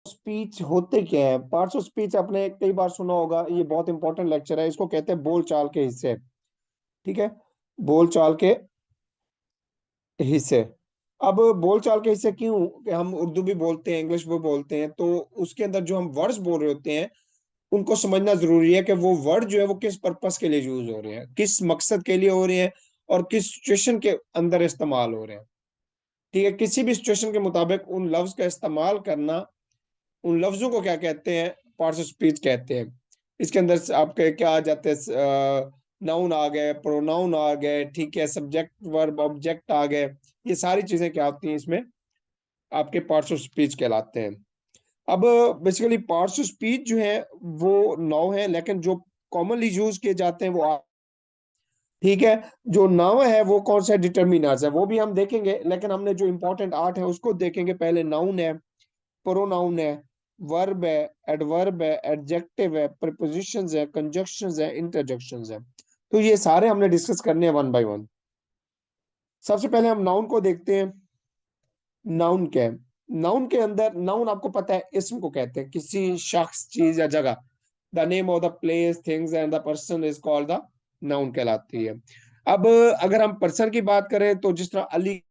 Speech होते क्या है? पार्ट्स ऑफ स्पीच आपने कई बार सुना होगा, ये बहुत इंपॉर्टेंट लेक्चर है, इसको कहते हैं बोलचाल के हिस्से। ठीक है, बोलचाल के हिस्से। अब बोलचाल के हिस्से क्यों? कि हम उर्दू भी बोलते हैं, इंग्लिश भी बोलते हैं, तो उसके अंदर जो हम वर्ड्स बोल रहे होते हैं उनको समझना जरूरी है कि वो वर्ड जो है वो किस पर्पस के लिए यूज हो रहे हैं, किस मकसद के लिए हो रहे हैं, और किस सिचुएशन के अंदर इस्तेमाल हो रहे हैं। ठीक है, किसी भी सिचुएशन के मुताबिक उन लफ्ज का इस्तेमाल करना, उन लफ्जों को क्या कहते हैं? पार्ट्स ऑफ स्पीच कहते हैं। इसके अंदर से आपके क्या आ जाते हैं? नाउन आ गए, प्रोनाउन आ गए, ठीक है, सब्जेक्ट वर्ब ऑब्जेक्ट आ गए। ये सारी चीजें क्या होती हैं इसमें? आपके पार्ट्स ऑफ स्पीच कहलाते हैं। अब बेसिकली पार्ट्स ऑफ स्पीच जो है वो 9 है, लेकिन जो कॉमनली यूज किए जाते हैं वो ठीक है। जो 9 है वो कौन सा डिटर्मिनर्स है वो भी हम देखेंगे, लेकिन हमने जो इंपॉर्टेंट 8 है उसको देखेंगे पहले। नाउन है, प्रोनाउन है, वर्ब है, एडवर्ब है, एडजेक्टिव है, प्रीपोजिशंस है, कंजक्शंस है, इंटरजेक्शंस है। तो ये सारे हमने डिस्कस करने हैं वन बाय वन। सबसे पहले हम नाउन को देखते हैं। नाउन क्या है? नाउन के अंदर, नाउन आपको पता है इसम को कहते हैं, किसी शख्स, चीज या जगह। The name of the place, things and the person is called the noun कहलाती है। अब अगर हम पर्सन की बात करें तो जिस तरह अली,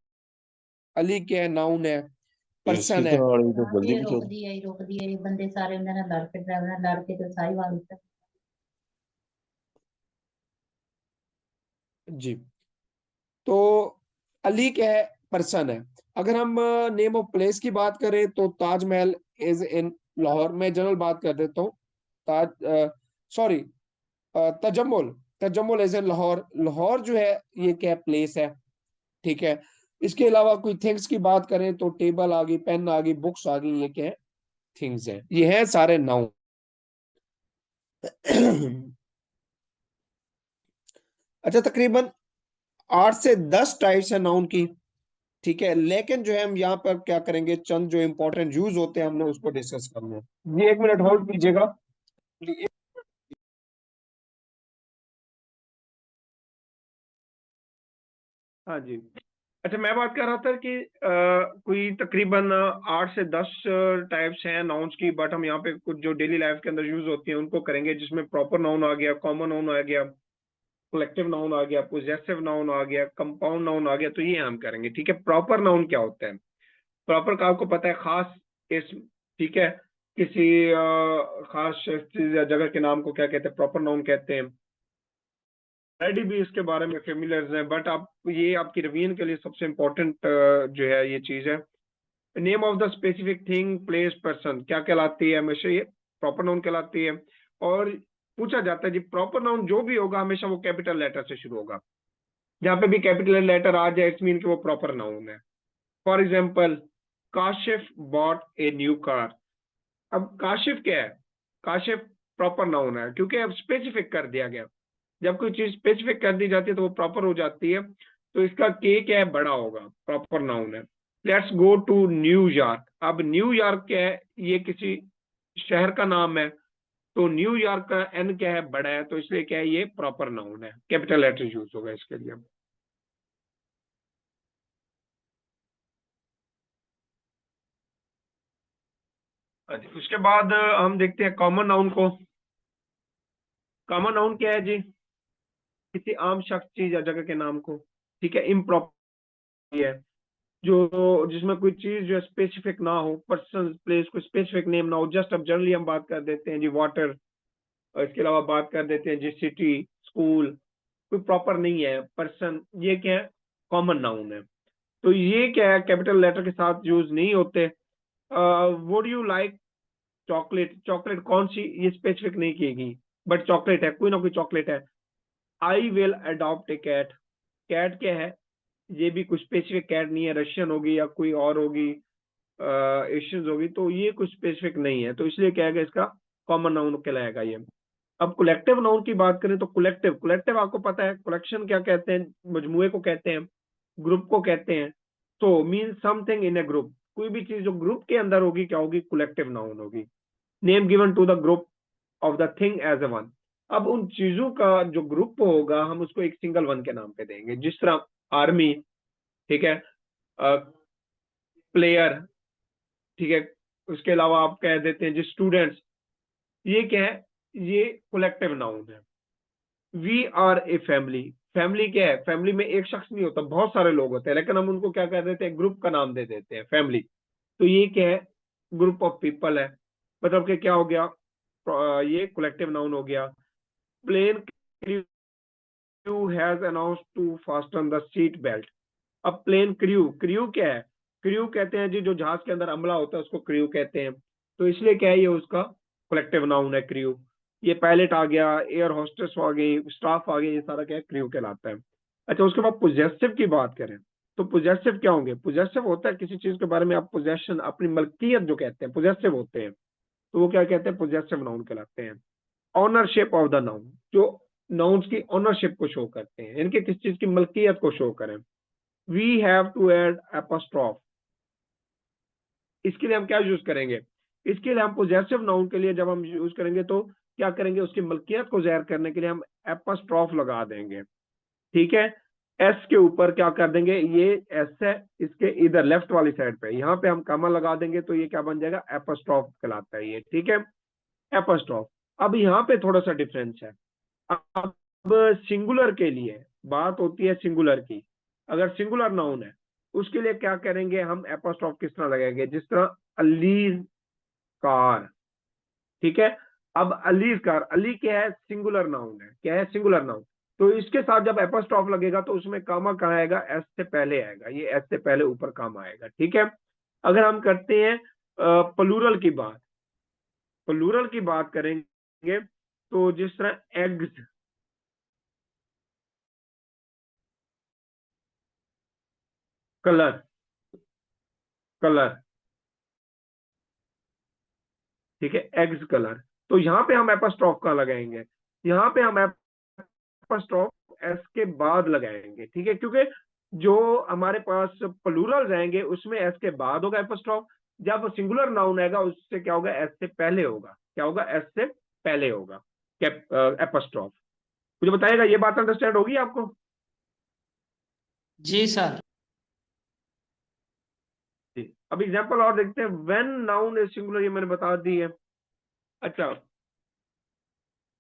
अली क्या है? नाउन है, इसकी पर्सन तो है। और तो हाँ जल्दी ये पूछो। रोक दिया ये बंदे सारे उन्होंने लड़के तो सारी बात। जी। तो अली क्या है? पर्सन है। अगर हम नेम ऑफ प्लेस की बात करें तो ताजमहल इज इन लाहौर। मैं जनरल बात कर देता हूँ। Taj, sorry, Tajammul, Tajammul is in Lahore. Lahore जो है ये क्या प्लेस है? ठीक है। इसके अलावा कोई थिंग्स की बात करें तो टेबल आ गई, पेन आ गई, बुक्स आ गई, ये क्या है? थिंग्स है। ये है सारे नाउन। अच्छा, तकरीबन 8 से 10 टाइप्स है नाउन की। ठीक है, लेकिन जो है हम यहाँ पर क्या करेंगे, चंद जो इंपॉर्टेंट यूज होते हैं हमने उसको डिस्कस करना है। ये 1 मिनट होल्ड कीजिएगा। हाँ जी। अच्छा, मैं बात कर रहा था कि कोई तकरीबन 8 से 10 टाइप्स हैं नाउन्स की, बट हम यहाँ पे कुछ जो डेली लाइफ के अंदर यूज होती हैं उनको करेंगे, जिसमें प्रॉपर नाउन आ गया, कॉमन नाउन आ गया, कलेक्टिव नाउन आ गया, पोजेसिव नाउन आ गया, कंपाउंड नाउन आ गया। तो ये हम करेंगे। ठीक है, प्रॉपर नाउन क्या होता है? प्रॉपर का आपको पता है, खास इसम। ठीक है, किसी खास शख्स या जगह के नाम को क्या कहते हैं? प्रॉपर नाउन कहते हैं। ऑलरेडी भी इसके बारे में फेमिलियर्स हैं, बट आप ये आपकी रिवीजन के लिए सबसे इम्पोर्टेंट जो है ये चीज है। Name of the specific thing, place, person क्या कहलाती है? हमेशा ये प्रॉपर नाउन कहलाती है। और पूछा जाता है जी, प्रॉपर नाउन जो भी होगा हमेशा वो कैपिटल लेटर से शुरू होगा। जहाँ पे भी कैपिटल लेटर आ जाए इट्स मीन कि वो प्रॉपर नाउन है। For example, Kashif bot a new car. अब काशिफ क्या है? काशिफ प्रॉपर नाउन है, क्योंकि अब स्पेसिफिक कर दिया गया। जब कोई चीज स्पेसिफिक कर दी जाती है तो वो प्रॉपर हो जाती है। तो इसका के क्या है? बड़ा होगा, प्रॉपर नाउन है। Let's go to New York. अब न्यूयॉर्क क्या है? ये किसी शहर का नाम है। तो न्यूयॉर्क का एन क्या है? बड़ा है, तो इसलिए क्या है? ये प्रॉपर नाउन है, कैपिटल लेटर यूज होगा इसके लिए। अच्छा, उसके बाद हम देखते हैं कॉमन नाउन को। कॉमन नाउन क्या है जी? किसी आम शख्स, चीज या जगह के नाम को। ठीक है, इम्प्रॉपर है जो जिसमें कोई चीज जो स्पेसिफिक ना हो, पर्सन, प्लेस, कोई स्पेसिफिक नेम ना हो। जस्ट अब जनरली हम बात कर देते हैं जी वाटर, और इसके अलावा बात कर देते हैं जी सिटी, स्कूल। कोई प्रॉपर नहीं है पर्सन, ये क्या है? कॉमन नाउन है। तो ये क्या है? कैपिटल लेटर के साथ यूज नहीं होते। Would you like chocolate? Chocolate कौन सी, ये स्पेसिफिक नहीं किएगी, बट चॉकलेट है, कोई ना कोई चॉकलेट है। I will adopt a cat. Cat क्या है? ये भी कुछ स्पेसिफिक कैट नहीं है, रशियन होगी या कोई और होगी, एशियंस होगी, तो ये कुछ स्पेसिफिक नहीं है, तो इसलिए क्या है, इसका कॉमन नाउन कहलाएगा ये। अब कलेक्टिव नाउन की बात करें तो कलेक्टिव, कलेक्टिव आपको पता है कलेक्शन क्या कहते हैं? मजमुए को कहते हैं, ग्रुप को कहते हैं। तो mean something in A group, कोई भी चीज जो ग्रुप के अंदर होगी क्या होगी? कलेक्टिव नाउन होगी। Name given to the group of the thing as a one. अब उन चीजों का जो ग्रुप होगा हम उसको एक सिंगल वन के नाम पे देंगे, जिस तरह आर्मी, ठीक है, प्लेयर, ठीक है, उसके अलावा आप कह देते हैं जी स्टूडेंट्स, ये क्या है, ये कलेक्टिव नाउन है। We are a family, family क्या है, फैमिली में एक शख्स नहीं होता, बहुत सारे लोग होते हैं, लेकिन हम उनको क्या कह देते हैं, ग्रुप का नाम दे देते हैं फैमिली। तो ये क्या है, ग्रुप ऑफ पीपल है, मतलब कि क्या हो गया, ये कलेक्टिव नाउन हो गया। Plane crew has announced to fasten the seat belt. अब प्लेन क्रू, क्रू क्या है, क्रू कहते हैं जी जो जहाज के अंदर अमला होता है उसको क्रू कहते हैं। तो इसलिए क्या है, ये उसका कलेक्टिव नाउन है क्रू। ये पायलट आ गया, एयर होस्टेस आ गई, स्टाफ आ गया, ये सारा क्या है, क्रू कहलाता है। अच्छा, उसके बाद पोजेसिव की बात करें तो पोजेसिव क्या होंगे, पोजेसिव होता है किसी चीज के बारे में आप पोजेशन, अपनी मलकियत जो कहते हैं, पोजेसिव होते हैं, तो वो क्या कहते हैं, पोजेसिव नाउन कहलाते हैं। ऑनरशिप ऑफ द नाउन, जो नाउन्स की ऑनरशिप को शो करते हैं, इनके किस चीज की मलकियत को शो करें। We have to add apostrophe, इसके लिए हम क्या यूज करेंगे, इसके लिए हम पोजेसिव नाउन के लिए जब हम यूज करेंगे तो क्या करेंगे, उसकी मलकियत को जाहिर करने के लिए हम एपोस्ट्रोफ लगा देंगे। ठीक है, एस के ऊपर क्या कर देंगे, ये एस है, इसके इधर लेफ्ट वाली साइड पे यहाँ पे हम कॉमा लगा देंगे, तो ये क्या बन जाएगा, एपोस्ट्रोफ कहलाता है ये। ठीक है, एपोस्ट्रोफ। अब यहाँ पे थोड़ा सा डिफरेंस है। अब सिंगुलर के लिए बात होती है सिंगुलर की, अगर सिंगुलर नाउन है उसके लिए क्या करेंगे हम, एपोस्ट्रोफ किस तरह लगाएंगे, जिस तरह अलीज कार। ठीक है, अब अलीज कार, अली क्या है, सिंगुलर नाउन है, क्या है, सिंगुलर नाउन। तो इसके साथ जब एपोस्ट्रोफ लगेगा तो उसमें कामा कहाँ आएगा, एस से पहले आएगा, ये एस से पहले ऊपर कामा आएगा। ठीक है, अगर हम करते हैं प्लूरल की बात, प्लूरल की बात करेंगे तो जिस तरह एग्स, कलर, कलर, ठीक है, एग्स कलर, तो यहाँ पे हम एपोस्ट्रोफ का लगाएंगे, यहाँ पे हम एपोस्ट्रोफ एस के बाद लगाएंगे। ठीक है, क्योंकि जो हमारे पास प्लूरल रहेंगे उसमें एस के बाद होगा एपोस्ट्रोफ, जब सिंगुलर नाउन आएगा उससे क्या होगा, एस से पहले होगा, क्या होगा, एस से पहले होगा एपोस्ट्रोफ। मुझे बताइएगा ये बात अंडरस्टैंड होगी आपको। जी सर। अब एग्जांपल और देखते हैं, व्हेन नाउन इज सिंगुलर, ये मैंने बता दी है। अच्छा,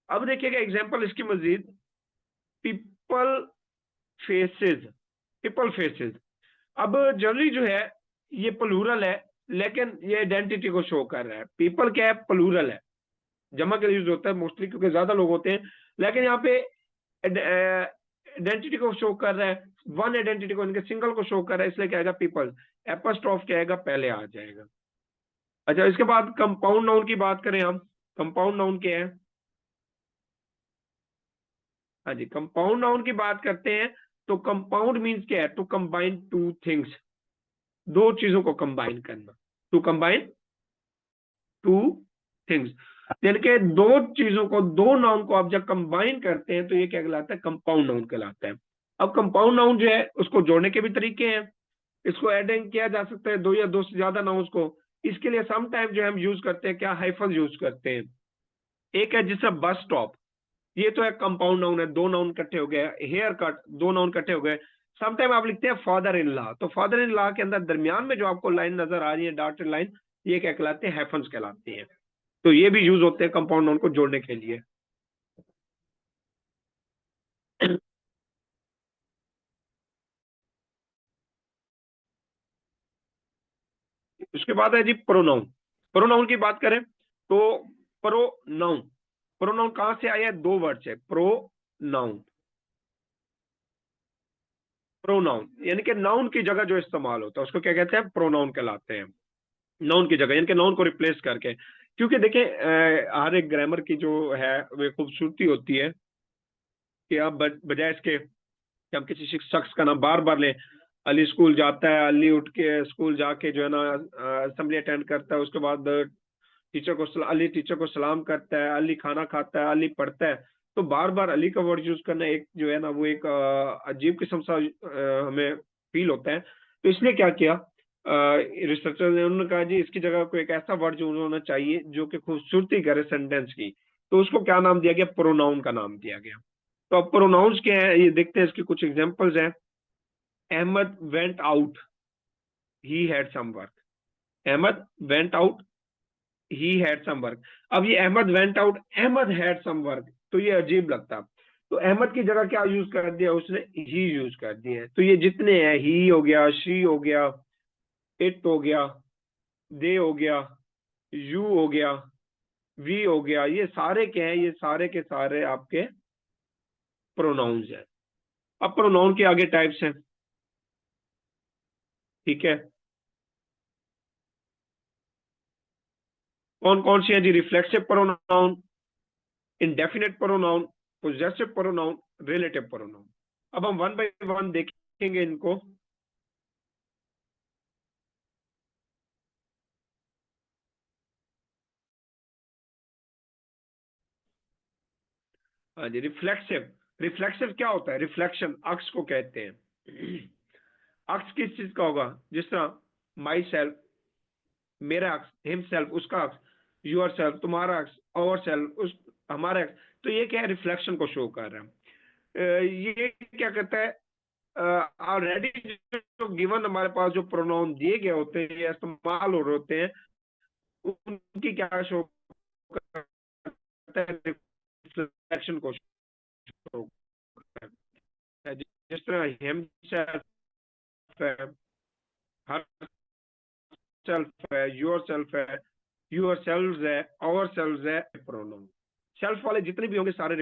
अब देखिएगा एग्जांपल इसकी मजीद, पीपल फेसेस, पीपल फेसेस। अब जनरली जो है ये प्लूरल है, लेकिन ये आइडेंटिटी को शो कर रहा है। पीपल क्या है, प्लूरल है, जमा के लिए यूज होता है मोस्टली क्योंकि ज्यादा लोग होते हैं, लेकिन यहाँ पे आइडेंटिटी को शो कर रहा है, वन आइडेंटिटी को, इनके सिंगल को शो कर रहा है, इसलिए क्या आएगा, पीपल, एपोस्ट्रोफ क्या आएगा, पहले आ जाएगा। अच्छा, इसके बाद कंपाउंड नाउन की बात करें हम, कंपाउंड नाउन क्या है, हाँ जी, कंपाउंड नाउन की बात करते हैं तो कंपाउंड मीन्स क्या है, टू कंबाइन टू थिंग्स, दो चीजों को कंबाइन करना, टू कंबाइन टू थिंग्स, यानी कि दो चीजों को, दो नाउन को आप जब कंबाइन करते हैं तो ये क्या कहलाता है, कंपाउंड नाउन कहलाता है। अब कंपाउंड नाउन जो है उसको जोड़ने के भी तरीके हैं, इसको एडिंग किया जा सकता है दो या दो से ज्यादा नाउन्स को। इसके लिए सम टाइम जो हम यूज करते हैं, क्या, हाइफन यूज करते हैं। एक है जिससे बस स्टॉप, ये तो एक कंपाउंड नाउन है, दो नाउन इकट्ठे हो गए, हेयर कट, दो नाउन इकट्ठे हो गए। समटाइम आप लिखते हैं फादर इन लॉ, तो फादर इन लॉ के अंदर दरमियान में जो आपको लाइन नजर आ रही है, डॉटेड लाइन, ये क्या कहलाते हैं, हाइफन्स कहलाते हैं। तो ये भी यूज होते हैं कंपाउंड नाउन को जोड़ने के लिए। उसके बाद है जी प्रोनाउन। प्रोनाउन की बात करें तो प्रोनाउन, प्रोनाउन कहां से आया है, दो वर्ड से, प्रोनाउन, प्रोनाउन यानी कि नाउन की जगह जो इस्तेमाल होता है उसको क्या कहते हैं, प्रोनाउन कहलाते हैं। नाउन की जगह यानी कि नाउन को रिप्लेस करके, क्योंकि देखें हर एक ग्रामर की जो है वो खूबसूरती होती है कि आप बजाय इसके कि हम किसी शख्स का नाम बार बार लें, अली स्कूल जाता है, अली उठ के स्कूल जाके जो है ना असेंबली अटेंड करता है, उसके बाद अली टीचर को सलाम करता है, अली खाना खाता है, अली पढ़ता है, तो बार बार अली का वर्ड यूज करना एक जो है ना वो एक अजीब किस्म सा हमें फील होता है। तो इसलिए क्या किया रिसर्चर ने, उन्होंने कहा जी इसकी जगह को एक ऐसा वर्ड यूज होना चाहिए जो कि खूबसूरती करे सेंटेंस की, तो उसको क्या नाम दिया गया, प्रोनाउन का नाम दिया गया। तो अब प्रोनाउंस क्या है ये देखते हैं, इसकी कुछ एग्जांपल्स हैं। Ahmed went out, he had some work, Ahmed went out, he had some work. अब ये Ahmed went out, Ahmed had some work, तो ये अजीब लगता। तो अहमद की जगह क्या यूज कर दिया उसने, ही यूज कर दिया है। तो ये जितने हैं, ही हो गया, शी हो गया, इट हो गया, दे हो गया, यू हो गया, वी हो गया, ये सारे क्या है, ये सारे के सारे आपके प्रोनाउंस हैं। अब प्रोनाउन के आगे टाइप्स हैं, ठीक है। कौन कौन सी है जी, reflexive pronoun, indefinite pronoun, possessive pronoun, relative pronoun. अब हम वन बाय वन देखेंगे इनको। हाँ जी, रिफ्लेक्सिव। रिफ्लेक्सिव क्या होता है, रिफ्लेक्शन अक्स को कहते हैं। अक्स किस चीज का होगा, जिस तरह माई सेल्फ, मेरा अक्स, हिम सेल्फ उसका अक्स, यूर सेल्फ तुम्हारा अक्स, आवर सेल्फ उस हमारा अक्स। तो ये क्या है, रिफ्लेक्शन को शो कर रहा है। ये क्या कहता है, ऑलरेडी जो गिवन हमारे पास जो प्रोनाउन दिए गए होते हैं या इस्तेमाल हो रहे होते हैं, उनकी क्या शो करता है, रिफ्लेक्शन को शो करता है। जिस तरह हिमसेल्फ है, हर सेल्फ है, योर सेल्फ है, योर सेल्व्स है, आवर सेल्व्स है, प्रोनाउन। सेल्फ वाले जितने भी होंगे सारे,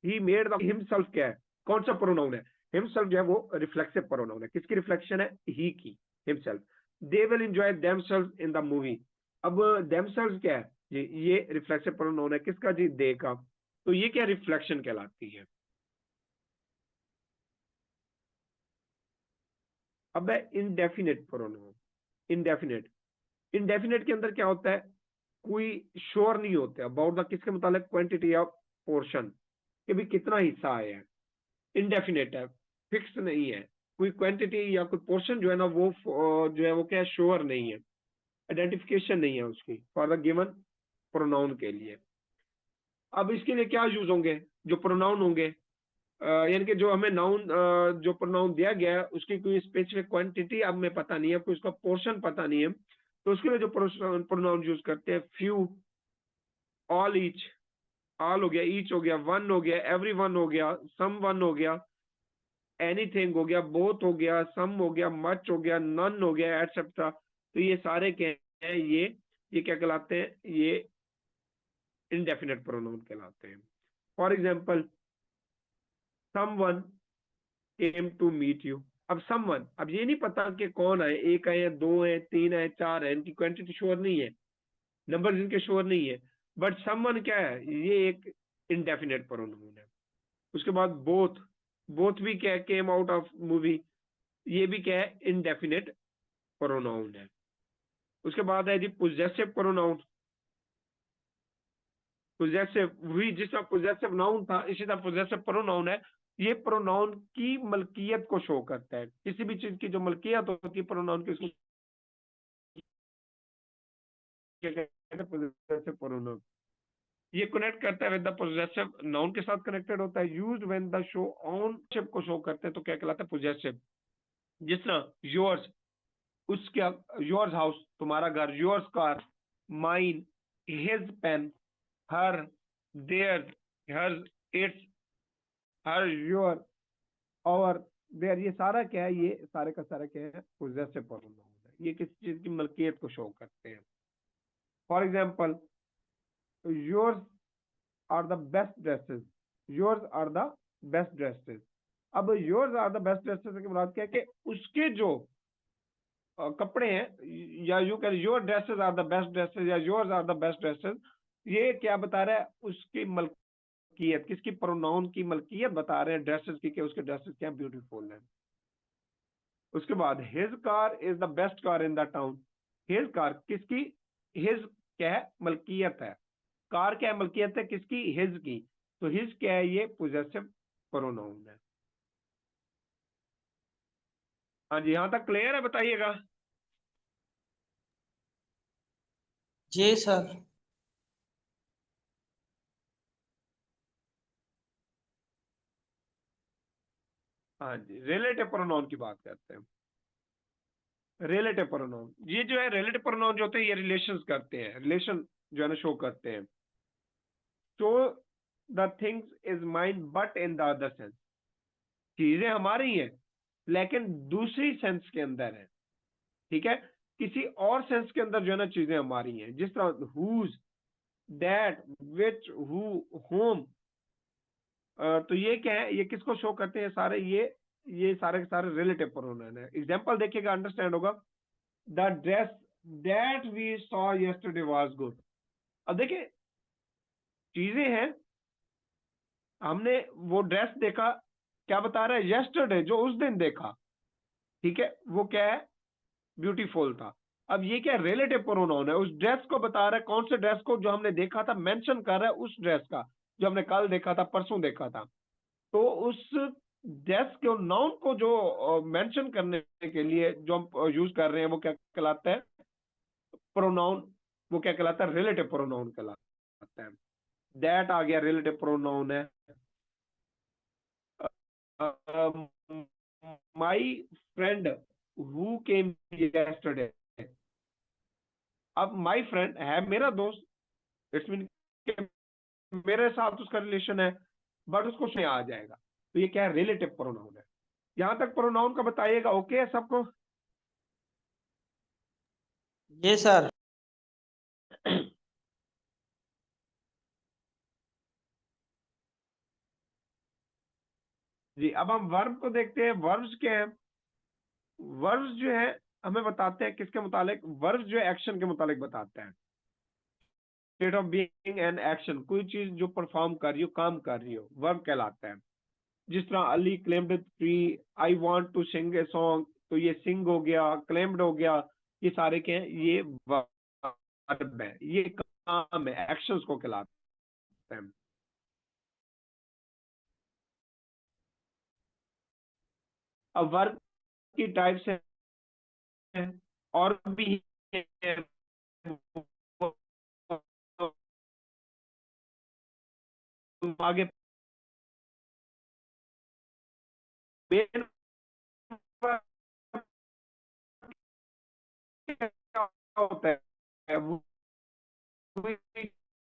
ही मेड द हिमसेल्फ क्या है, कौन सा प्रोनाउन है, हिमसेल्फ जो है वो रिफ्लेक्सिव प्रोनाउन है। किसकी रिफ्लेक्शन है, ही की, himself. They will enjoy themselves in the movie. अब देमसेल्व्स क्या है जी, ये रिफ्लेक्सिव प्रोनाउन है, किसका जी, दे का। तो ये क्या रिफ्लेक्शन कहलाती है। अब है इनडेफिनेट प्रोनाउन। इनडेफिनेट, इनडेफिनेट के अंदर क्या होता है, कोई श्योर नहीं होता अबाउट द, किसके मुतालिक, क्वांटिटी ऑफ पोर्शन, कि भी कितना हिस्सा आया है। इनडेफिनेट है, फिक्स नहीं है, कोई क्वांटिटी या कोई पोर्शन जो है ना वो जो है वो क्या, श्योर नहीं है, आइडेंटिफिकेशन नहीं है उसकी फॉर द गिवन प्रोनाउन के लिए। अब इसके लिए क्या यूज होंगे, जो प्रोनाउन होंगे, यानी कि जो हमें नाउन जो प्रोनाउन दिया गया है उसकी कोई स्पेसिफिक क्वांटिटी अब हमें पता नहीं है, कोई उसका पोर्शन पता नहीं है, तो उसके लिए जो प्रोनाउन यूज करते हैं, फ्यू, ऑल, ईच, ऑल हो गया, ईच हो गया, वन हो गया, एवरी वन हो गया, सम वन हो गया, एनीथिंग हो गया, बोथ हो गया, सम हो गया, मच हो गया, नन हो गया, एटसेट्रा। तो ये सारे क्या हैं, ये क्या कहलाते हैं, ये इनडेफिनेट प्रोनाउन कहलाते हैं। For example, someone came to meet you. अब समवन, अब ये नहीं पता कि कौन आए, एक आए, दो है, तीन है, चार है, इनकी क्वांटिटी श्योर नहीं है, नंबर इनके श्योर नहीं है, बट समवन क्या है, ये एक इनडेफिनेट प्रोनाउन है। उसके बाद बोथ, बोथ भी क्या है, केम आउट ऑफ मूवी, ये भी क्या है, इनडेफिनेट प्रोनाउन है। उसके बाद है जी पोजेसिव प्रोनाउन। पोजेसिव, वही जिस तरह पोजेसिव नाउन था इसी तरह पोजेसिव प्रोनाउन है। ये प्रोनाउन की मलकियत को शो करता है, किसी भी चीज की जो मलकियत होती है प्रोनाउन की, उसको क्या कहते हैं, पोजेसिव प्रोनाउन। ये कनेक्ट करता है विद द पोजेसिव नाउन के साथ कनेक्टेड होता है, यूज्ड व्हेन द शो ओनशिप को शो करते हैं, तो क्या कहलाता है, पोजेसिव। जिस तरह योर्स, उसका, योर्स हाउस तुम्हारा घर, yours car, mine, his pen, her, their, her, its, her, your, और देयर, ये सारा क्या है, ये सारे का सारा क्या है, पोजेसिव प्रोनाउन है। ये किस चीज की मलकियत को शो करते हैं। For example, yours are the best dresses, yours are the best dresses. अब yours are the best dresses की बात क्या है कि उसके जो कपड़े हैं, या you can, your dresses are the best dresses या yours are the best dresses, ये क्या बता रहा है, उसकी मलकियत, किसकी, प्रोनाउन की मलकियत बता रहे हैं ड्रेसेस की, कि उसके ड्रेसेस क्या ब्यूटीफुल है। उसके बाद his car is the best car in the town. His car किसकी, हिज क्या है, मलकियत है, कार क्या है, मलकियत है किसकी, हिज की। तो हिज क्या है, ये पोजेसिव प्रोनाउन है। हाँ जी, यहां तक क्लियर है, बताइएगा। जी सर। हाँ जी, रिलेटिव प्रोनाउन की बात करते हैं। रिलेटिव प्रोनाउन, ये जो है रिलेटिव प्रोनाउन जो होते हैं ये रिलेशंस करते हैं, रिलेशन जो है ना शो करते हैं। तो the things is mine but in the other sense, चीजें हमारी हैं लेकिन दूसरी सेंस के अंदर है, ठीक है, किसी और सेंस के अंदर जो है ना चीजें हमारी हैं। जिस तरह whose, that, which, who, whom, तो ये क्या है, ये किसको शो करते हैं सारे, ये सारे के सारे रिलेटिव प्रोनाउन है। एग्जांपल देखिएगा, अंडरस्टैंड होगा। The dress that we saw yesterday was good. अब देखिए चीजें हैं, हमने वो ड्रेस देखा, क्या बता रहा है, यस्टरडे जो उस दिन देखा, ठीक है, वो क्या है, ब्यूटीफुल था। अब ये क्या रिलेटिव प्रोनाउन है, उस ड्रेस को बता रहा है, कौन से ड्रेस को, जो हमने देखा था, मेंशन कर रहा है उस ड्रेस का जो हमने कल देखा था, परसों देखा था। तो उस ड्रेस के नाउन को जो मेंशन करने के लिए जो हम यूज कर रहे हैं वो क्या कहलाता है, प्रोनाउन। वो क्या कहलाता है, रिलेटिव प्रोनाउन कहलाता है। दैट आ गया रिलेटिव प्रोनाउन है। My friend who came yesterday, अब माई फ्रेंड है मेरा दोस्त, इट्स मीन मेरे साथ उसका रिलेशन है, बट उसको उसमें आ जाएगा, तो ये क्या है, रिलेटिव प्रोनाउन है। यहां तक प्रोनाउन का बताइएगा, ओके है सबको? जी सर। जी, अब हम वर्ब को देखते हैं। वर्ब्स क्या है, वर्ब्स जो है हमें बताते हैं किसके मुतालिक, वर्ब्स जो है एक्शन के मुतालिक बताते हैं। State of being and action, कोई चीज जो परफॉर्म कर रही हो, काम कर रही हो, वर्ब कहलाता है। जिस तरह Ali climbed tree, I want to sing a song, तो ये सिंग हो गया, क्लेम्ड हो गया, ये सारे क्या है, ये वर्ब है, ये काम है, एक्शंस को कहलाते हैं। अब वर्ब की टाइप्स है और भी है। आगे मेन क्या होता है, वो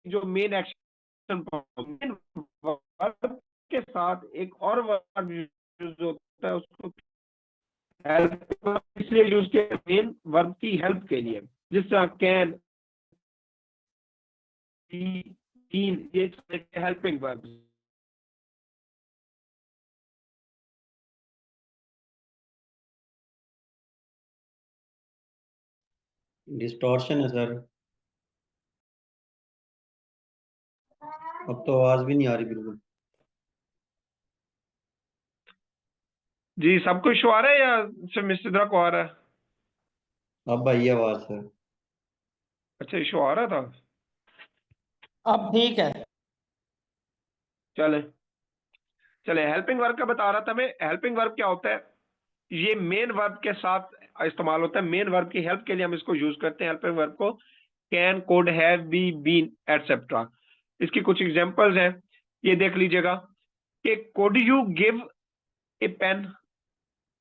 जो मेन एक्शन, मेन वर्ब के साथ एक और वर्ब यूज होता है, उसको हेल्प इसलिए यूज किया, मेन वर्ब की हेल्प के लिए। जिस तरह कैन, कीन, ये हेल्पिंग वर्ब। डिस्टॉर्शन है सर, अब तो आवाज भी नहीं आ रही बिल्कुल। जी, सबको इशू आ रहा है या सिर्फ मिस्टर को आ रहा है? अब आई आवाज सर। अच्छा, इशू आ रहा था। अब ठीक है। चले चले हेल्पिंग वर्ब का बता रहा था मैं। हेल्पिंग वर्ब क्या होता है, ये मेन वर्ब के साथ इस्तेमाल होता है, मेन वर्ब की हेल्प के लिए हम इसको यूज करते हैं, हेल्पिंग वर्ब को। Can, could, have, be, been, etcetera. इसकी कुछ एग्जांपल्स हैं, ये देख लीजिएगा कि could you give a pen,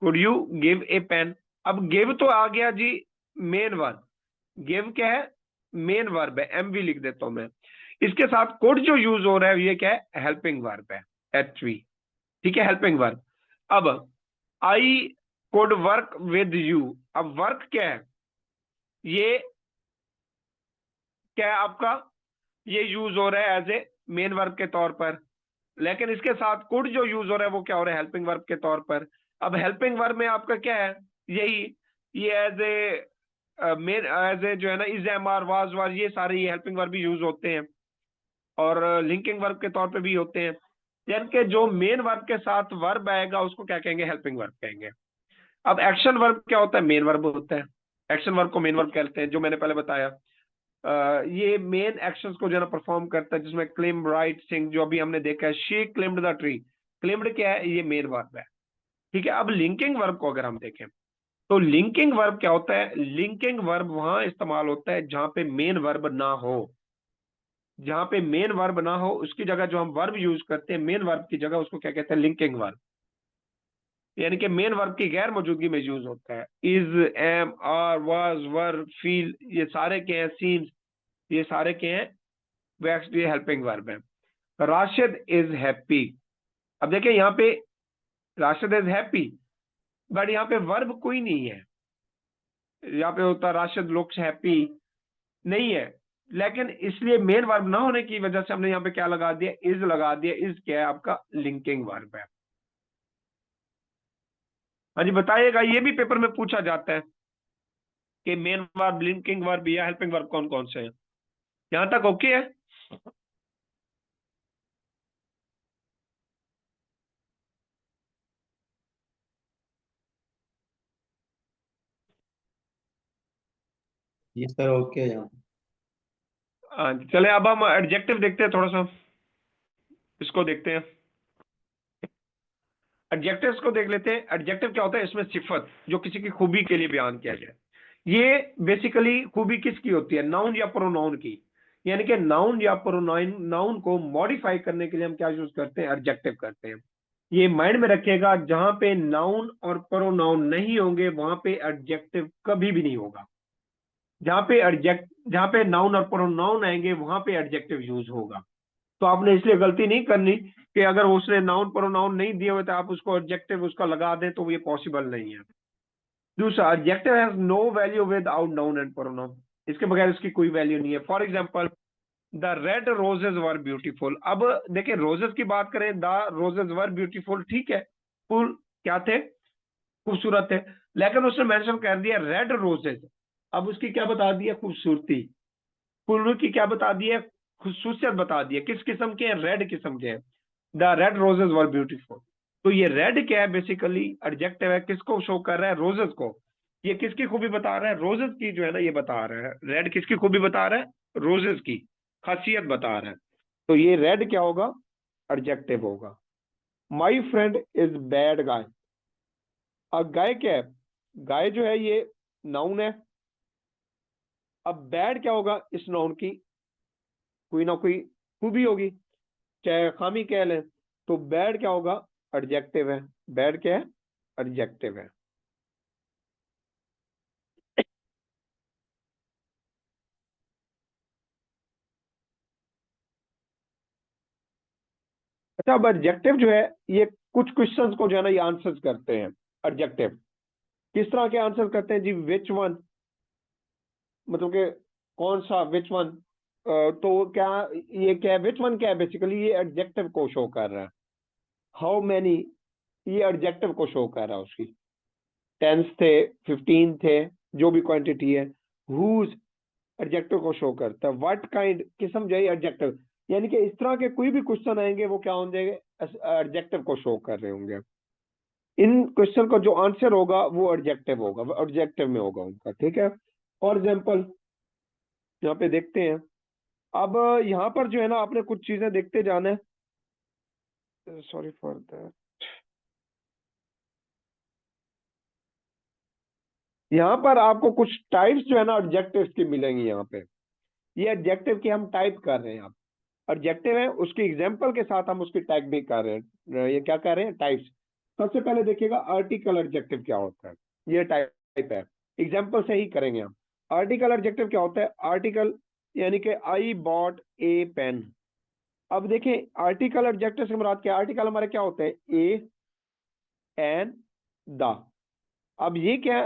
could you give a pen. अब गिव तो आ गया जी मेन वर्ब, गिव क्या है, मेन वर्ब है, एमवी लिख देता हूं मैं। इसके साथ कुड जो यूज हो रहा है ये क्या है, हेल्पिंग वर्ब है, एचवी, ठीक है, हेल्पिंग वर्ब। अब I could work with you, अब वर्क क्या है, ये क्या है आपका, ये यूज हो रहा है एज ए मेन वर्ब के तौर पर, लेकिन इसके साथ कुड जो यूज हो रहा है वो क्या हो रहा है, हेल्पिंग वर्ब के तौर पर। अब हेल्पिंग वर्ब में आपका क्या है, यही, ये as a main, as a जो है ना, is, am, are, was, was, ये सारे ये हेल्पिंग वर्ब भी यूज होते हैं, और लिंकिंग वर्ब के तौर पे भी होते हैं। यानी कि जो मेन वर्ब के साथ वर्ब आएगा उसको क्या कहेंगे, हेल्पिंग वर्ब कहेंगे। अब एक्शन वर्ब क्या होता है, मेन वर्ब होता है, एक्शन वर्ब को मेन वर्ब कहते हैं, जो मैंने पहले बताया। ये मेन एक्शंस को जो है ना परफॉर्म करता है, जिसमें क्लेम, राइट, सिंग, जो अभी हमने देखा है, she claimed the tree, claimed क्या है, ये मेन वर्ब है, ठीक है। अब लिंकिंग वर्ब को अगर हम देखें तो लिंकिंग वर्ब क्या होता है, लिंकिंग वर्ब वहां इस्तेमाल होता है जहां पे मेन वर्ब ना हो, जहां पे मेन वर्ब ना हो उसकी जगह जो हम वर्ब यूज करते हैं मेन वर्ब की जगह, उसको क्या कहते हैं, लिंकिंग वर्ब। यानी कि मेन वर्ब की गैर मौजूदगी में यूज होता है। Is, am, are, was, were, feel, ये सारे के हैं, सीम्स, ये सारे के हैं, ये हेल्पिंग वर्ब है। Rashid is happy. अब देखिए यहाँ पे राशिद इज हैप्पी, बट यहाँ पे वर्ब कोई नहीं है। यहाँ पे होता राशिद लुक्स हैप्पी, नहीं है। लेकिन इसलिए मेन वर्ब ना होने की वजह से हमने यहाँ पे क्या लगा दिया, इज लगा दिया। इज क्या है आपका, लिंकिंग वर्ब है। हाँ जी बताइएगा, ये भी पेपर में पूछा जाता है कि मेन वर्ब, लिंकिंग वर्ब या हेल्पिंग वर्ब कौन कौन से हैं। यहां तक ओके है? ये सर ओके है यहाँ। हाँ चले, अब हम एडजेक्टिव देखते हैं थोड़ा सा, इसको देखते हैं। एडजेक्टिव्स को देख लेते हैं। एडजेक्टिव क्या होता है, इसमें सिफत जो किसी की खूबी के लिए बयान किया गया है। ये बेसिकली खूबी किसकी होती है, नाउन या प्रोनाउन की। यानी कि नाउन या प्रोनाउन, नाउन को मॉडिफाई करने के लिए हम क्या यूज करते हैं, एडजेक्टिव करते हैं। ये माइंड में रखिएगा, जहां पे नाउन और प्रोनाउन नहीं होंगे वहां पे एडजेक्टिव कभी भी नहीं होगा। जहां पे नाउन और प्रोनाउन आएंगे वहां पे एडजेक्टिव यूज होगा। तो आपने इसलिए गलती नहीं करनी कि अगर उसने नाउन प्रोनाउन नहीं दिए हुए तो आप उसको एडजेक्टिव उसका लगा दें, तो ये पॉसिबल नहीं है। दूसरा, adjective has no value without noun and pronoun. इसके बगैर इसकी कोई वैल्यू नहीं है। For example, the red roses were beautiful. अब देखिए रोजेज की बात करें, द रोजेज वर ब्यूटीफुल, ठीक है, फुल क्या थे, खूबसूरत थे। लेकिन उसने मेंशन कर दिया रेड रोजेज, अब उसकी क्या बता दिया, खूबसूरती। फुल की क्या बता दिया, खूबसूरत बता दिया। किस किस्म के हैं, रेड किस्म के हैं। The red roses were beautiful. तो ये रेड क्या है, बेसिकली एडजेक्टिव है। किसको शो कर रहा है, रोजेज को। ये किसकी खूबी बता रहा है, रोजेज की जो है ना, ये बता रहा है। रेड किसकी खूबी बता रहा है, रोजेज की खासियत बता रहा है। तो ये रेड क्या होगा, एडजेक्टिव होगा। My friend is bad guy. अब गाय क्या है, गाय जो है ये नाउन है। अब बैड क्या होगा, इस नाउन की कोई ना कोई खूबी होगी, चाहे खामी कह लें। तो बैड क्या होगा, एडजेक्टिव है। बैड क्या है, एडजेक्टिव है। अच्छा, अब एडजेक्टिव जो है ये कुछ क्वेश्चंस को जो है ना ये आंसर्स करते हैं। एडजेक्टिव किस तरह के आंसर करते हैं जी, विच वन, मतलब कि कौन सा, विच वन। तो क्या ये क्या है, विच वन क्या है, बेसिकली ये एडजेक्टिव को शो कर रहा है। हाउ मैनी, ये एडजेक्टिव को शो कर रहा है। उसकी 10 थे, 15 थे, जो भी क्वांटिटी है। हुज, एडजेक्टिव को शो करता है। व्हाट काइंड, किस्म जो है एडजेक्टिव। यानी कि इस तरह के कोई भी क्वेश्चन आएंगे वो क्या होंगे, एडजेक्टिव को शो कर रहे होंगे। इन क्वेश्चन का जो आंसर होगा वो एडजेक्टिव होगा, एडजेक्टिव में होगा उनका, ठीक है। फॉर एग्जाम्पल यहाँ पे देखते हैं। अब यहाँ पर जो है ना आपने कुछ चीजें देखते जाना है। Sorry for that. यहाँ पर आपको कुछ टाइप्स जो है ना एडजेक्टिव्स की मिलेंगी यहाँ पे। ये एडजेक्टिव की हम टाइप कर रहे हैं। आप एडजेक्टिव है, उसकी एग्जांपल के साथ हम उसकी टाइप भी कर रहे हैं। ये क्या कर रहे हैं, टाइप्स। सबसे पहले देखिएगा आर्टिकल एडजेक्टिव क्या होता है। ये टाइप है, एग्जांपल से ही करेंगे हम। आर्टिकल एडजेक्टिव क्या होता है, आर्टिकल यानी कि आई बॉट ए पेन। अब देखिए आर्टिकल एडजेक्टिव से मुराद क्या है, आर्टिकल हमारे क्या होते हैं, ए, एन, द। अब ये क्या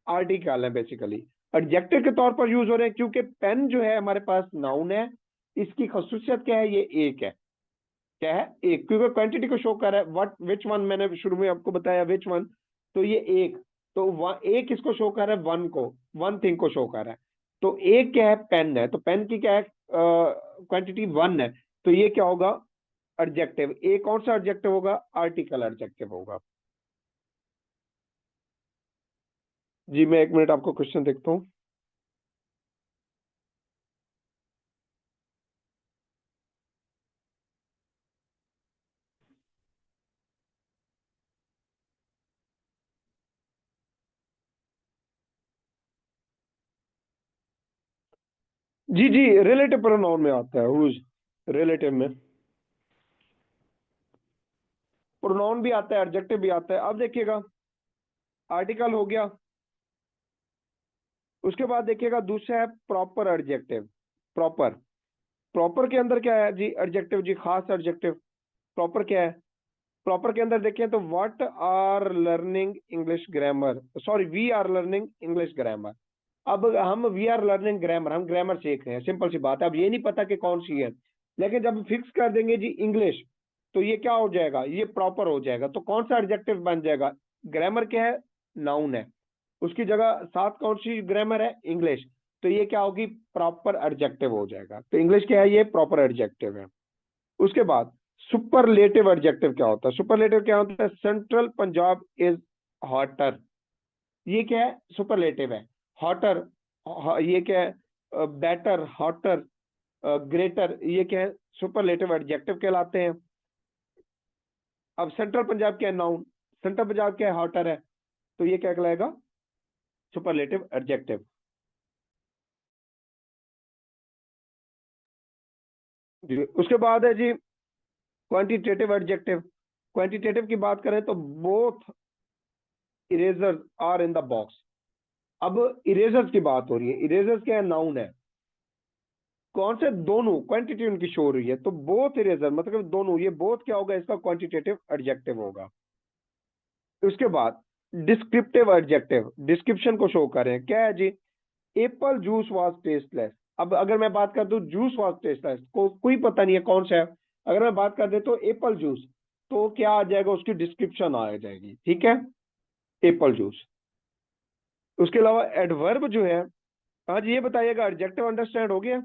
आर्टिकल है, बेसिकली एडजेक्टिव के तौर पर यूज हो रहे हैं, क्योंकि पेन जो है हमारे पास नाउन है। इसकी खसूसियत क्या है, ये एक है। क्या है, एक, क्योंकि क्वांटिटी को शो कर रहा है। व्हाट, विच वन, मैंने शुरू में आपको बताया विच वन। तो ये एक, तो एक किसको शो कर रहा है, वन को, वन थिंग को शो कर रहा है। तो एक क्या है, पेन है, तो पेन की क्या है, क्वांटिटी वन है। तो ये क्या होगा, एडजेक्टिव। एक कौन सा एडजेक्टिव होगा, आर्टिकल एडजेक्टिव होगा। जी मैं एक मिनट आपको क्वेश्चन देखता हूँ। जी जी, रिलेटिव प्रोनाउन में आता है हुज, रिलेटिव में। प्रोनाउन भी आता है, एडजेक्टिव भी आता है। अब देखिएगा आर्टिकल हो गया, उसके बाद देखिएगा दूसरा है प्रॉपर एडजेक्टिव। प्रॉपर, प्रॉपर के अंदर क्या है जी? एडजेक्टिव जी, खास एडजेक्टिव। प्रॉपर क्या है? प्रॉपर के अंदर देखें तो what are learning English grammar, sorry we are learning English grammar. अब हम वी आर लर्निंग ग्रामर, हम ग्रामर सीख रहे हैं, सिंपल सी बात है। अब ये नहीं पता कि कौन सी है, लेकिन जब फिक्स कर देंगे जी इंग्लिश, तो ये क्या हो जाएगा? ये प्रॉपर हो जाएगा। तो कौन सा एडजेक्टिव बन जाएगा? ग्रामर क्या है? नाउन है, उसकी जगह साथ कौन सी ग्रामर है? इंग्लिश। तो ये क्या होगी? प्रॉपर एडजेक्टिव हो जाएगा। तो इंग्लिश क्या है? ये प्रॉपर एडजेक्टिव है। उसके बाद सुपरलेटिव एडजेक्टिव क्या होता है? सुपरलेटिव क्या होता है? सेंट्रल पंजाब इज हॉटर, ये क्या है? सुपरलेटिव है। हॉटर, ये क्या है? बेटर, हॉटर, ग्रेटर, ये क्या है? सुपरलेटिव एडजेक्टिव कहलाते हैं। अब सेंट्रल पंजाब क्या है? नाउन। सेंट्रल पंजाब क्या है? हॉटर है। तो ये क्या कहलाएगा? Superlative adjective. जी, उसके बाद है जी क्वांटिटेटिव एडजेक्टिव। क्वांटिटेटिव की बात करें तो both erasers are in the box. अब इरेजर्स की बात हो रही है, इरेजर्स क्या है? नाउन है। कौन से? दोनों, क्वांटिटी उनकी शो हो रही है, तो बोथ इरेजर मतलब दोनों, ये बोथ क्या होगा? इसका क्वांटिटेटिव एडजेक्टिव होगा। उसके बाद डिस्क्रिप्टिव एडजेक्टिव, डिस्क्रिप्शन को शो कर रहे हैं। क्या है जी? Apple juice was tasteless. अब अगर मैं बात कर दूं जूस वाज टेस्टलेस, कोई पता नहीं है कौन सा है। अगर मैं बात कर दे तो एप्पल जूस, तो क्या आ जाएगा? उसकी डिस्क्रिप्शन आ जाएगी, ठीक है, एप्पल जूस। उसके अलावा एडवर्ब जो है, हाँ जी ये बताइएगा, एडजेक्टिव अंडरस्टैंड हो गया?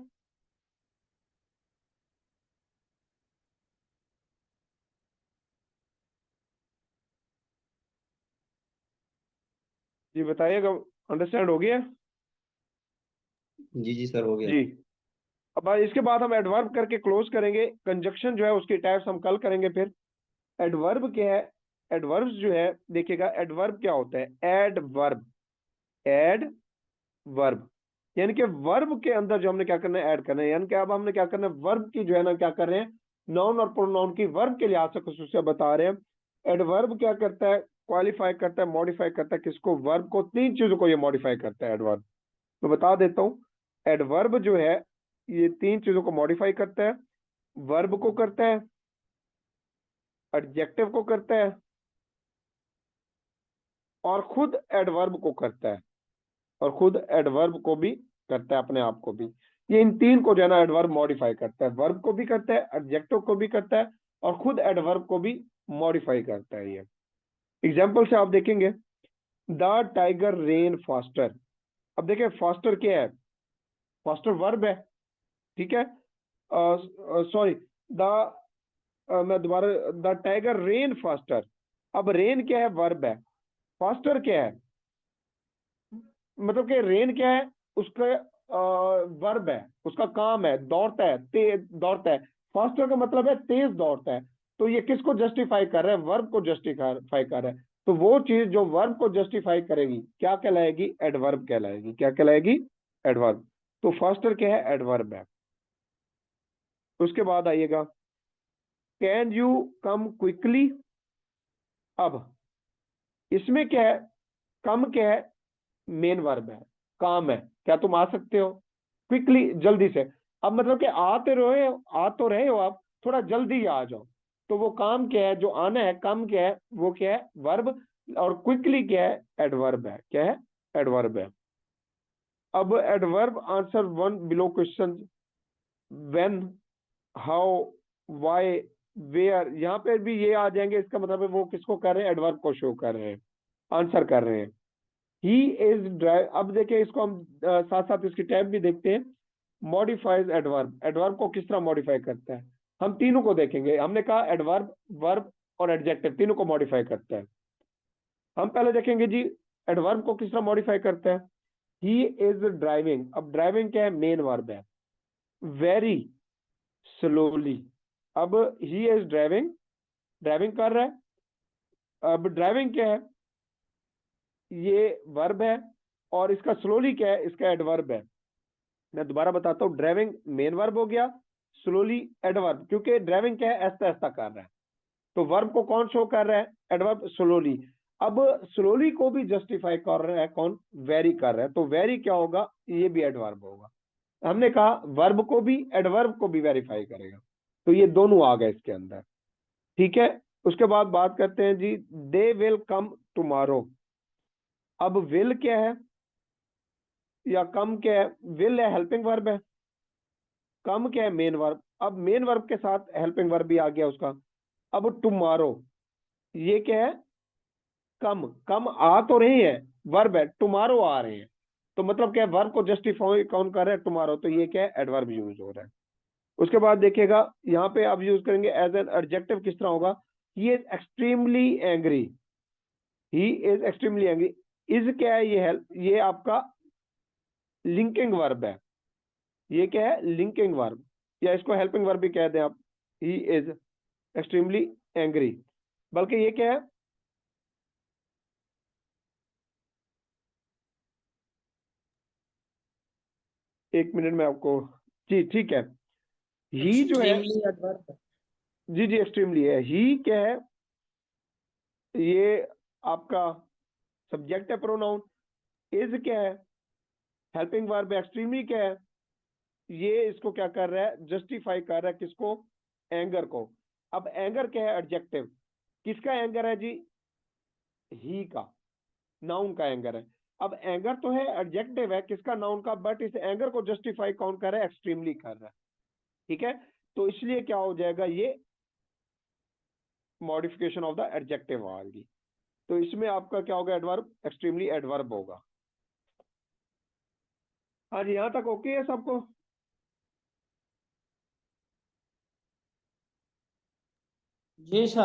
जी बताइएगा, अंडरस्टैंड हो गया? जी जी सर, हो गया। जी। अब इसके बाद हम एडवर्ब करके क्लोज करेंगे। कंजक्शन जो है उसकी टाइप्स हम कल करेंगे। फिर एडवर्ब क्या है? एडवर्ब्स जो है देखिएगा, एडवर्ब क्या होता है? एडवर्ब, एड वर्ब, यानी कि वर्ब के अंदर जो हमने क्या करना है? ऐड करना है। यानी कि अब हमने क्या करना है? वर्ब की जो है ना क्या कर रहे हैं? नाउन और प्रोनाउन की वर्ब के लिहाज से खसूसियत बता रहे हैं। एडवर्ब क्या करता है? क्वालिफाई करता है, मॉडिफाई करता है। किसको? वर्ब को। तीन चीजों को ये मॉडिफाई करता है एडवर्ब। मैं बता देता हूँ, एडवर्ब जो है ये तीन चीजों को मॉडिफाई करता है। वर्ब को करता है, एडजेक्टिव को करता है, और खुद एडवर्ब को करता है, और खुद एडवर्ब को भी करता है, अपने आप को भी। ये इन तीन को जो है ना एडवर्ब मॉडिफाई करता है। वर्ब को भी करता है, एडजेक्टिव को भी करता है, और खुद एडवर्ब को भी मॉडिफाई करता है। ये एग्जाम्पल से आप देखेंगे, द टाइगर रेन फास्टर। अब देखिए फास्टर क्या है? फास्टर वर्ब है, ठीक है। सॉरी, द मैं दोबारा, द टाइगर रेन फास्टर। अब रेन क्या है? वर्ब है। फास्टर क्या है? मतलब कि रेन क्या है? उसका वर्ब है, उसका काम है, दौड़ता है, तेज दौड़ता है। फास्टर का मतलब है तेज दौड़ता है। तो ये किसको जस्टिफाई कर रहा है? वर्ब को जस्टिफाई कर रहा है। तो वो चीज जो वर्ब को जस्टिफाई करेगी क्या कहलाएगी? एडवर्ब कहलाएगी। क्या कहलाएगी? एडवर्ब। तो फास्टर क्या है? एडवर्ब है। उसके बाद आइएगा, कैन यू कम क्विकली। अब इसमें क्या है? कम क्या है? मेन वर्ब है, काम है। क्या तुम आ सकते हो? क्विकली, जल्दी से। अब मतलब कि आ तो रहे हो आप, थोड़ा जल्दी आ जाओ। तो वो काम क्या है? जो आना है, काम क्या है? वो क्या है? वर्ब। और क्विकली क्या है? एडवर्ब है। क्या है? एडवर्ब है। अब adverb answer one below question, when, how, why, where, यहाँ पे भी ये आ जाएंगे। इसका मतलब है वो किसको कर रहे हैं? एडवर्ब को शो कर रहे हैं, आंसर कर रहे हैं। He is drive. अब देखिए इसको हम साथ साथ इसकी टैब भी देखते हैं। मॉडिफाइज एडवर्ब, एडवर्ब को किस तरह मॉडिफाई करता है? हम तीनों को देखेंगे। हमने कहा एडवर्ब, वर्ब और एडजेक्टिव तीनों को मॉडिफाई करता है। हम पहले देखेंगे जी एडवर्ब को किस तरह मॉडिफाई करता है। He is driving. अब ड्राइविंग क्या है? मेन वर्ब है। Very slowly. अब ही इज ड्राइविंग, ड्राइविंग कर रहा है। अब ड्राइविंग क्या है? ये वर्ब है, और इसका स्लोली क्या है? इसका एडवर्ब है। मैं दोबारा बताता हूँ, ड्राइविंग मेन वर्ब हो गया, स्लोली एडवर्ब, क्योंकि ड्राइविंग क्या है? ऐसा ऐसा कर रहा है। तो वर्ब को कौन शो कर रहा है? Adverb slowly. अब स्लोली को भी जस्टिफाई कर रहा है कौन? वेरी कर रहा है। तो वेरी क्या होगा? ये भी एडवर्ब होगा। हमने कहा वर्ब को भी एडवर्ब को भी वेरीफाई करेगा, तो ये दोनों आ गए इसके अंदर। ठीक है, उसके बाद बात करते हैं जी, दे विल कम टुमारो। अब विल क्या है या कम क्या है? विल है हेल्पिंग वर्ब है, कम क्या है? Main verb. अब मेन वर्ब के साथ हेल्पिंग वर्ब भी आ गया उसका। अब टुमारो ये क्या है? कम। कम आ तो रही है, वर्ब है, टुमारो आ रहे हैं, तो मतलब क्या है? वर्ब को जस्टिफाई कौन कर रहा है? टुमारो। तो ये क्या है? एडवर्ब यूज हो रहा है। उसके बाद देखिएगा यहाँ पे आप यूज करेंगे एज एन एडजेक्टिव, किस तरह होगा? He is extremely angry. He is extremely angry. Is क्या है? ये हेल्प, ये आपका लिंकिंग वर्ब है। ये क्या है? लिंकिंग वर्ब, या इसको हेल्पिंग वर्ब भी कह दें आप। ही इज एक्सट्रीमली एंग्री, बल्कि ये क्या है? एक मिनट में आपको, जी ठीक है। ही जो है, एक्सट्रीमली एडवर्ब। जी जी एक्सट्रीमली है। ही क्या है? ये आपका सब्जेक्ट है, प्रोनाउन। इज क्या है? Helping verb. एक्सट्रीमली क्या है? ये इसको क्या कर रहा है? जस्टिफाई कर रहा है किसको? एंगर को। अब एंगर क्या है? एडजेक्टिव। किसका एंगर है जी? ही का, नाउन का एंगर है। अब एंगर तो है, एडजेक्टिव है किसका? नाउन का, बट इस एंगर को जस्टिफाई कौन कर रहा है? एक्सट्रीमली कर रहा है। ठीक है, तो इसलिए क्या हो जाएगा? ये मॉडिफिकेशन ऑफ द एडजेक्टिव आ गई। तो इसमें आपका क्या होगा? एडवर्ब, एक्सट्रीमली एडवर्ब होगा। हाँ जी, यहाँ तक ओके है सबको? जी सर।